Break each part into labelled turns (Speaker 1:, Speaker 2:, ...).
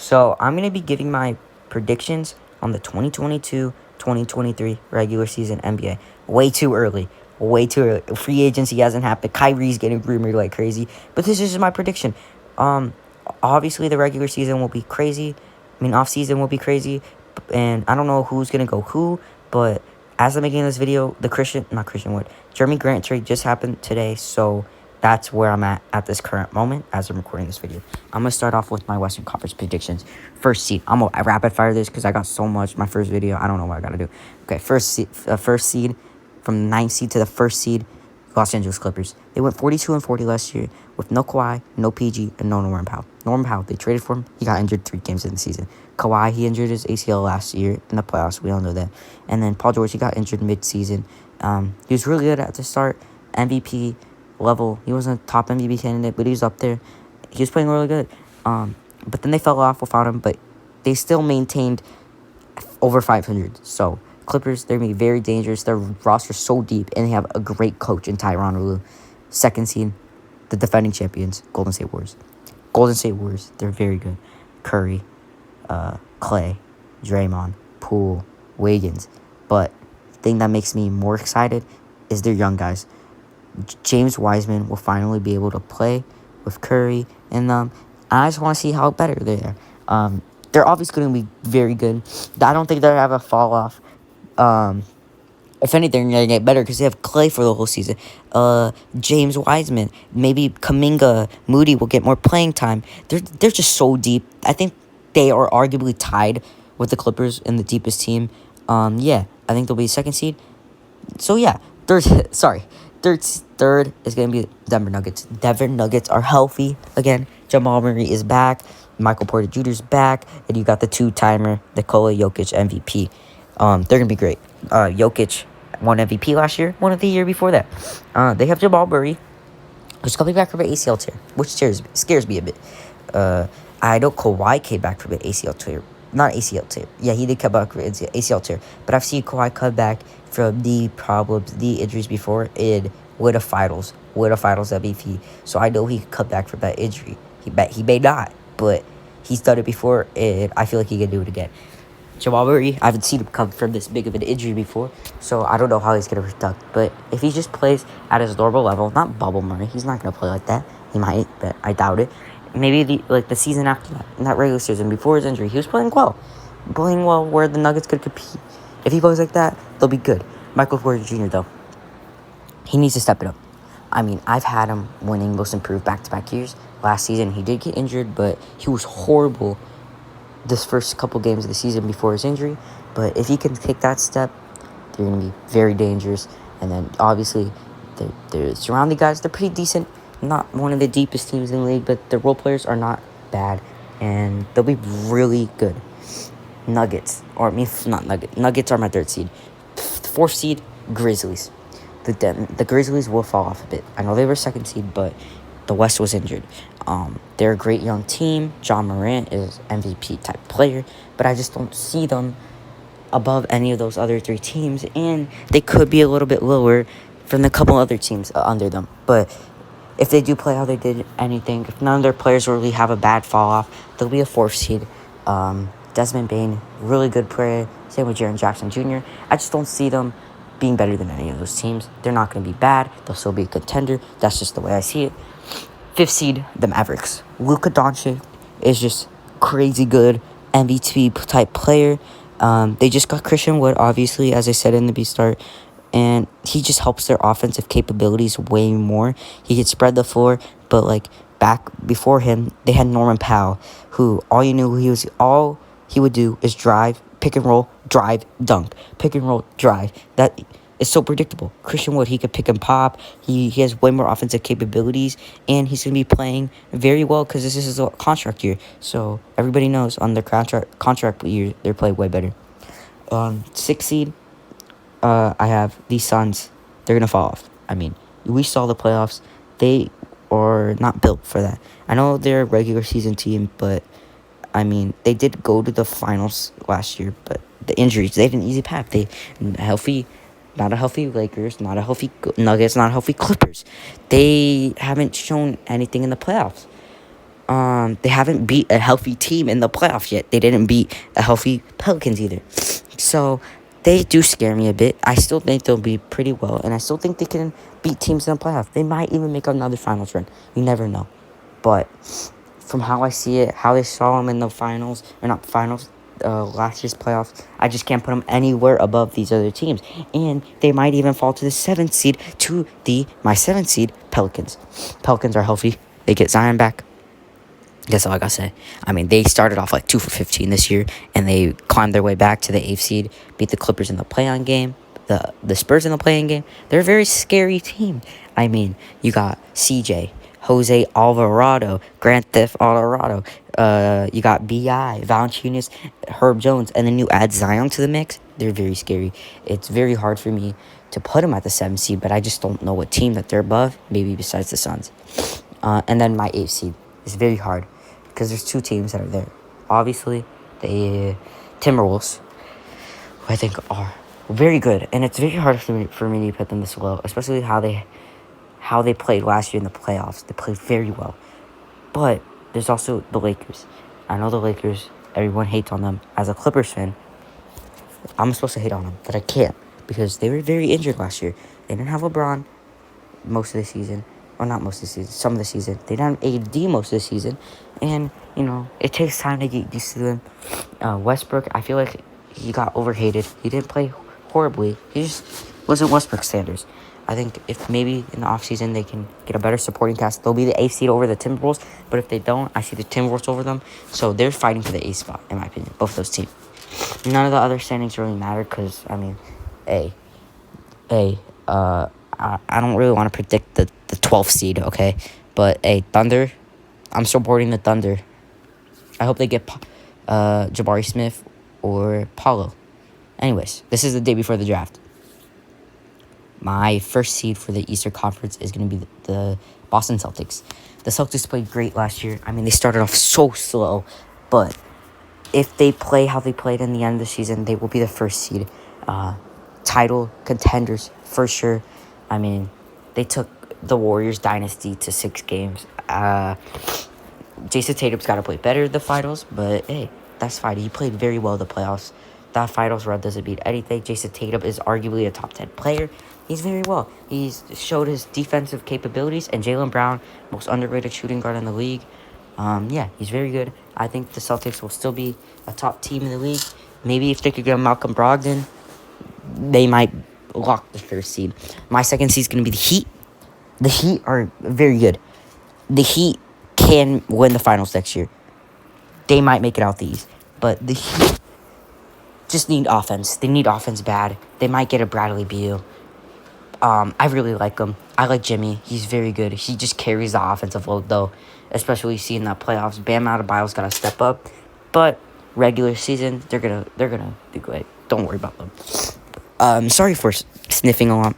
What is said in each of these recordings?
Speaker 1: So I'm going to be giving my predictions on the 2022-2023 regular season NBA. Way too early. Way too early. Free agency hasn't happened. Kyrie's getting rumored like crazy. But this is my prediction. Um, Obviously, the regular season will be crazy. Off season will be crazy. And I don't know who's going to go who. But as I'm making this video, Jeremy Grant trade just happened today. So that's where I'm at this current moment as I'm recording this video. I'm going to start off with my Western Conference predictions. First seed. I'm going to rapid fire this because I got so much. My first video, I don't know what I got to do. Okay, first seed from the 9th seed to the first seed, Los Angeles Clippers. They went 42-40 last year with no Kawhi, no PG, and no Norman Powell. Norman Powell, they traded for him. He got injured 3 games in the season. Kawhi, he injured his ACL last year in the playoffs. We all know that. And then Paul George, he got injured mid-season. He was really good at the start. MVP level. He wasn't a top MVP candidate, but he was up there. He was playing really good. But then they fell off without him, but they still maintained over 500. So Clippers, they're going to be very dangerous. Their roster's so deep, and they have a great coach in Tyronn Lue. Second seed, the defending champions, Golden State Warriors. Golden State Warriors, they're very good. Curry, Clay, Draymond, Poole, Wiggins. But the thing that makes me more excited is their young guys. James Wiseman will finally be able to play with Curry in them. I just want to see how better they are. They're obviously going to be very good. I don't think they'll have a fall off. If anything, they're going to get better because they have Clay for the whole season. James Wiseman, maybe Kuminga, Moody will get more playing time. They're just so deep. I think they are arguably tied with the Clippers in the deepest team. I think they'll be second seed. So yeah, third is going to be Denver Nuggets. Denver Nuggets are healthy again. Jamal Murray is back. Michael Porter Jr. is back. And you got the two-timer, Nikola Jokic MVP. They're going to be great. Jokic won MVP last year, won it the year before that. They have Jamal Murray, who's coming back from an ACL tear, which scares me a bit. I know Kawhi came back from an ACL tear. Not ACL tear. Yeah, he did come back from an ACL tear. But I've seen Kawhi come back from knee problems, knee injuries before in Winter Finals MVP. So I know he could come back from that injury. He may not, but he's done it before, and I feel like he can do it again. Jamal Murray, I haven't seen him come from this big of an injury before, so I don't know how he's going to protect. But if he just plays at his normal level, not bubble Murray, he's not going to play like that. He might, but I doubt it. Maybe the season after that, in that regular season, before his injury, he was playing well. Playing well where the Nuggets could compete. If he plays like that, they'll be good. Michael Porter Jr., though, he needs to step it up. I've had him winning Most Improved back-to-back years. Last season, he did get injured, but he was horrible this first couple games of the season before his injury. But if he can take that step, they're going to be very dangerous. And then, obviously, the surrounding guys, they're pretty decent. Not one of the deepest teams in the league, but the role players are not bad. And they'll be really good. Nuggets are my third seed. Fourth seed, Grizzlies. The Grizzlies will fall off a bit. I know they were second seed, but the West was injured. They're a great young team. John Morant is MVP type player, but I just don't see them above any of those other 3 teams, and they could be a little bit lower from the couple other teams under them. But if they do play how they did anything, if none of their players really have a bad fall off, they'll be a 4th seed. Desmond Bane, really good player. Same with Jaren Jackson Jr. I just don't see them being better than any of those teams. They're not going to be bad. They'll still be a contender. That's just the way I see it. 5th seed, the Mavericks. Luka Doncic is just crazy good MVP type player. They just got Christian Wood, obviously, as I said in the start, and he just helps their offensive capabilities way more. He could spread the floor, but back before him, they had Norman Powell, who all he would do is drive, pick and roll, drive, dunk, pick and roll, drive. That is so predictable. Christian Wood, he could pick and pop. He has way more offensive capabilities, and he's going to be playing very well because this is his contract year. So everybody knows on their contract year, they're playing way better. 6th seed, I have the Suns. They're going to fall off. We saw the playoffs. They are not built for that. I know they're a regular season team, but they did go to the finals last year, but the injuries, they had an easy path. Not a healthy Lakers, not a healthy Nuggets, not a healthy Clippers. They haven't shown anything in the playoffs. They haven't beat a healthy team in the playoffs yet. They didn't beat a healthy Pelicans either. So they do scare me a bit. I still think they'll be pretty well, and I still think they can beat teams in the playoffs. They might even make another finals run. You never know. But from how I see it, how they saw them in the finals, or not finals, last year's playoffs, I just can't put them anywhere above these other teams. And they might even fall to the 7th seed to my 7th seed, Pelicans. Pelicans are healthy. They get Zion back. That's all I gotta say. I mean, they started off like 2 for 15 this year, and they climbed their way back to the 8th seed, beat the Clippers in the play-on game, the Spurs in the play-in game. They're a very scary team. I mean, you got CJ, Jose Alvarado, Grand Theft Alvarado. You got B.I., Valanciunas, Herb Jones, and then you add Zion to the mix. They're very scary. It's very hard for me to put them at the 7th seed, but I just don't know what team that they're above, maybe besides the Suns. And then my 8th seed is very hard because there's 2 teams that are there. Obviously, the Timberwolves, who I think are very good, and it's very hard for me to put them this low, especially how they played last year in the playoffs. They played very well. But there's also the Lakers. I know the Lakers, everyone hates on them. As a Clippers fan, I'm supposed to hate on them, but I can't because they were very injured last year. They didn't have LeBron most of the season. Well, not most of the season, some of the season. They didn't have AD most of the season. And, it takes time to get used to them. Westbrook, I feel like he got overhated. He didn't play horribly. He just wasn't Westbrook standards. I think if maybe in the offseason they can get a better supporting cast, they'll be the 8th seed over the Timberwolves. But if they don't, I see the Timberwolves over them. So they're fighting for the 8th spot, in my opinion, both those teams. None of the other standings really matter because, I mean, I don't really want to predict the 12th seed, okay? But, Thunder, I'm supporting the Thunder. I hope they get Jabari Smith or Paulo. Anyways, this is the day before the draft. My first seed for the Eastern Conference is going to be the Boston Celtics. The Celtics played great last year. I mean, they started off so slow, but if they play how they played in the end of the season, they will be the first seed. Title contenders, for sure. I mean, they took the Warriors dynasty to 6 games. Jason Tatum's got to play better in the finals, but hey, that's fine. He played very well in the playoffs. That finals run doesn't mean anything. Jason Tatum is arguably a top 10 player. He's very well. He's showed his defensive capabilities, and Jaylen Brown, most underrated shooting guard in the league. He's very good. I think the Celtics will still be a top team in the league. Maybe if they could get Malcolm Brogdon, they might lock the first seed. My second seed is going to be the Heat. The Heat are very good. The Heat can win the finals next year. They might make it out the East. But the Heat just need offense. They need offense bad. They might get a Bradley Beal. I really like him. I like Jimmy. He's very good. He just carries the offensive load, though, especially seeing that playoffs. Bam Adebayo's got to step up. But regular season, they're gonna do great. Don't worry about them. Sorry for sniffing a lot.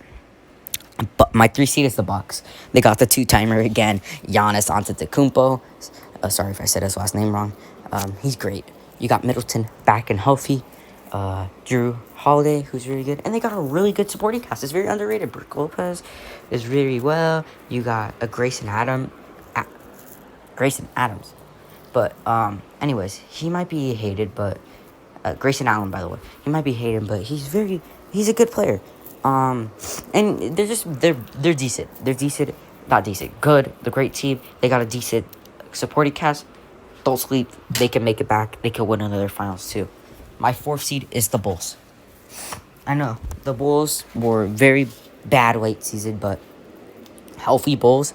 Speaker 1: But my 3 seed is the Bucks. They got the 2-timer again, Giannis Antetokounmpo. Sorry if I said his last name wrong. He's great. You got Middleton back and healthy. Drew Holiday, who's very good. And they got a really good supporting cast. It's very underrated. Brook Lopez is very well. You got a Grayson Adams. But, anyways, he might be hated, but... Grayson Allen, by the way. He might be hated, but he's a good player. And they're decent. They're decent. Not decent. Good. The great team. They got a decent supporting cast. Don't sleep. They can make it back. They can win another finals, too. My 4th seed is the Bulls. I know. The Bulls were very bad late season, but healthy Bulls.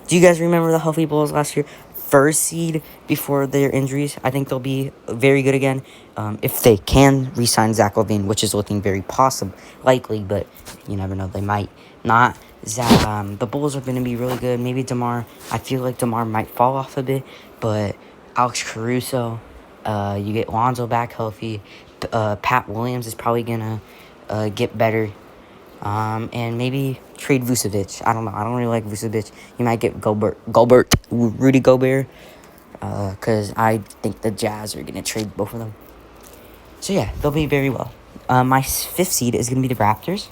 Speaker 1: Do you guys remember the healthy Bulls last year? First seed before their injuries. I think they'll be very good again. If they can re-sign Zach LaVine, which is looking very likely, but you never know. They might not. The Bulls are going to be really good. Maybe DeMar. I feel like DeMar might fall off a bit, but Alex Caruso, you get Lonzo back healthy. Pat Williams is probably going to get better. And maybe trade Vucevic. I don't know. I don't really like Vucevic. You might get Rudy Gobert. Because I think the Jazz are going to trade both of them. So, yeah, they'll be very well. My 5th seed is going to be the Raptors.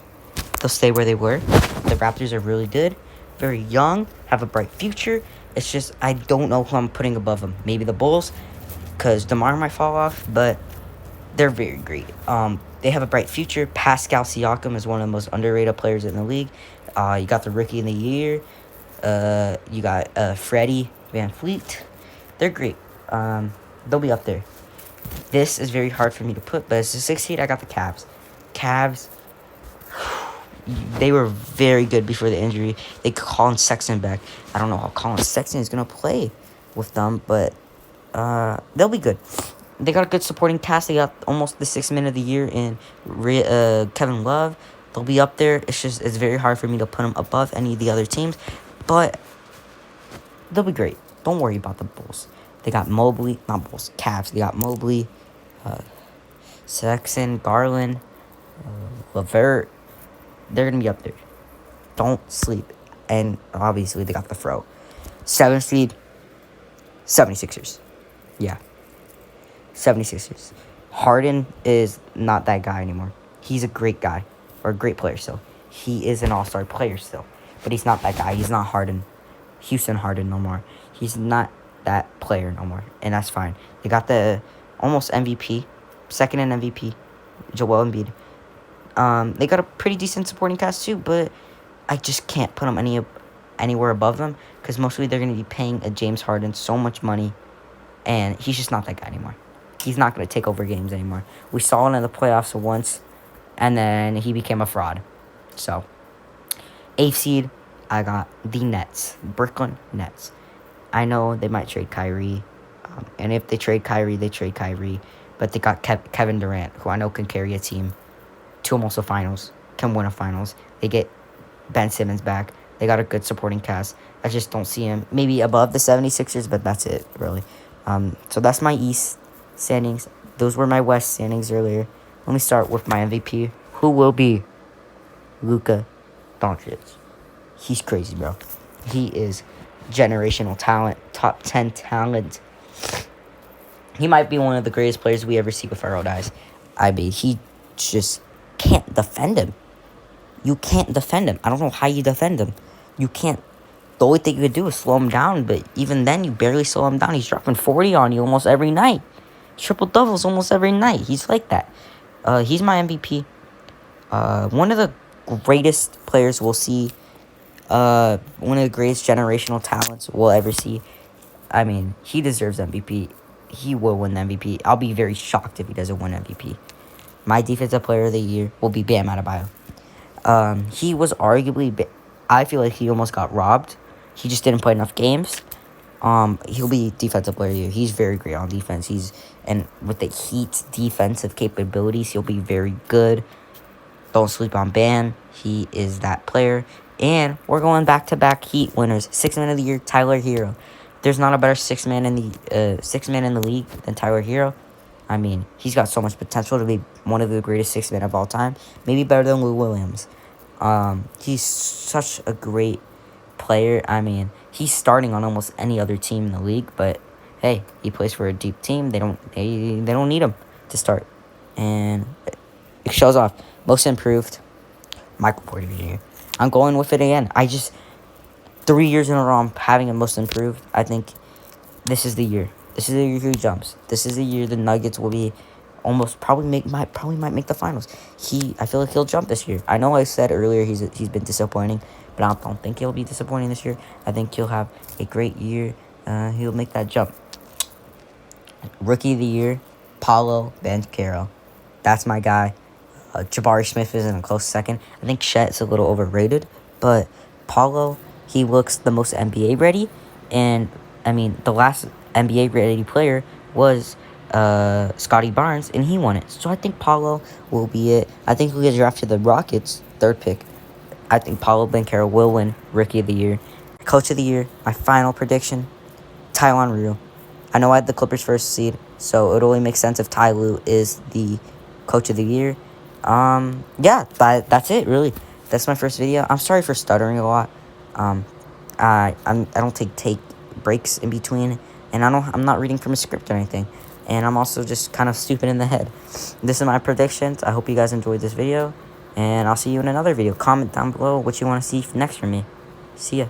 Speaker 1: They'll stay where they were. The Raptors are really good, very young, have a bright future. It's just I don't know who I'm putting above them. Maybe the Bulls, because DeMar might fall off, but they're very great. They have a bright future. Pascal Siakam is one of the most underrated players in the league. You got the Rookie of the Year. You got Freddie Van Fleet. They're great. They'll be up there. This is very hard for me to put, but as a 6 seed, I got the Cavs. Cavs, they were very good before the injury. They got Colin Sexton back. I don't know how Colin Sexton is going to play with them, but they'll be good. They got a good supporting cast. They got almost the 6th man of the year in Kevin Love. They'll be up there. It's very hard for me to put them above any of the other teams, but they'll be great. Don't worry about the Bulls. They got Mobley, not Bulls, Cavs. They got Mobley, Sexton, Garland, LeVert. They're going to be up there. Don't sleep. And obviously, they got the Fro. 7th seed, 76ers. Yeah. 76ers. Harden is not that guy anymore. He's a great guy. Or a great player still. He is an all-star player still. But he's not that guy. He's not Harden. Houston Harden no more. He's not that player no more. And that's fine. They got the almost MVP. Second in MVP. Joel Embiid. They got a pretty decent supporting cast too. But I just can't put them anywhere above them. Because mostly they're going to be paying a James Harden so much money. And he's just not that guy anymore. He's not going to take over games anymore. We saw it in the playoffs once. And then he became a fraud. So, 8th seed, I got the Nets. Brooklyn Nets. I know they might trade Kyrie. And if they trade Kyrie, they trade Kyrie. But they got Kevin Durant, who I know can carry a team to almost a finals. Can win a finals. They get Ben Simmons back. They got a good supporting cast. I just don't see him. Maybe above the 76ers, but that's it, really. So that's my East standings. Those were my West standings earlier. Let me start with my MVP, who will be Luka Doncic. He's crazy, bro. He is generational talent, top 10 talent. He might be one of the greatest players we ever see with our own eyes. I mean, he just can't defend him. You can't defend him. I don't know how you defend him. You can't. The only thing you could do is slow him down, but even then, you barely slow him down. He's dropping 40 on you almost every night. Triple-doubles almost every night. He's like that. He's my MVP. One of the greatest players we'll see. One of the greatest generational talents we'll ever see. I mean, he deserves MVP. He will win the MVP. I'll be very shocked if he doesn't win MVP. My defensive player of the year will be Bam Adebayo. He was arguably... I feel like he almost got robbed. He just didn't play enough games. He'll be defensive player of the year. He's very great on defense. And with the Heat's defensive capabilities, he'll be very good. Don't sleep on Bam. He is that player. And we're going back-to-back Heat winners. 6th man of the year, Tyler Hero. There's not a better 6th man in the league than Tyler Hero. I mean, he's got so much potential to be one of the greatest 6th men of all time. Maybe better than Lou Williams. He's such a great player. I mean, he's starting on almost any other team in the league, but hey, he plays for a deep team. They don't need him to start. And it shows off. Most improved, Michael Porter Jr. I'm going with it again. 3 years in a row I'm having a most improved. I think this is the year. This is the year he jumps. This is the year the Nuggets will be might make the finals. I feel like he'll jump this year. I know I said earlier he's been disappointing, but I don't think he'll be disappointing this year. I think he'll have a great year. He'll make that jump. Rookie of the year, Paolo Banchero. That's my guy. Jabari Smith is in a close second. I think Chet's a little overrated, but Paolo, he looks the most NBA ready. And, I mean, the last NBA ready player was Scotty Barnes, and he won it. So I think Paolo will be it. I think he'll get drafted to the Rockets, 3rd pick. I think Paolo Banchero will win Rookie of the Year. Coach of the Year, my final prediction, Tyronn Lue. I know I had the Clippers 1st seed, so it only makes sense if Ty Lue is the Coach of the Year. Yeah, that's it, really. That's my first video. I'm sorry for stuttering a lot. I don't take breaks in between, and I'm not reading from a script or anything. And I'm also just kind of stupid in the head. This is my predictions. I hope you guys enjoyed this video, and I'll see you in another video. Comment down below what you want to see next from me. See ya.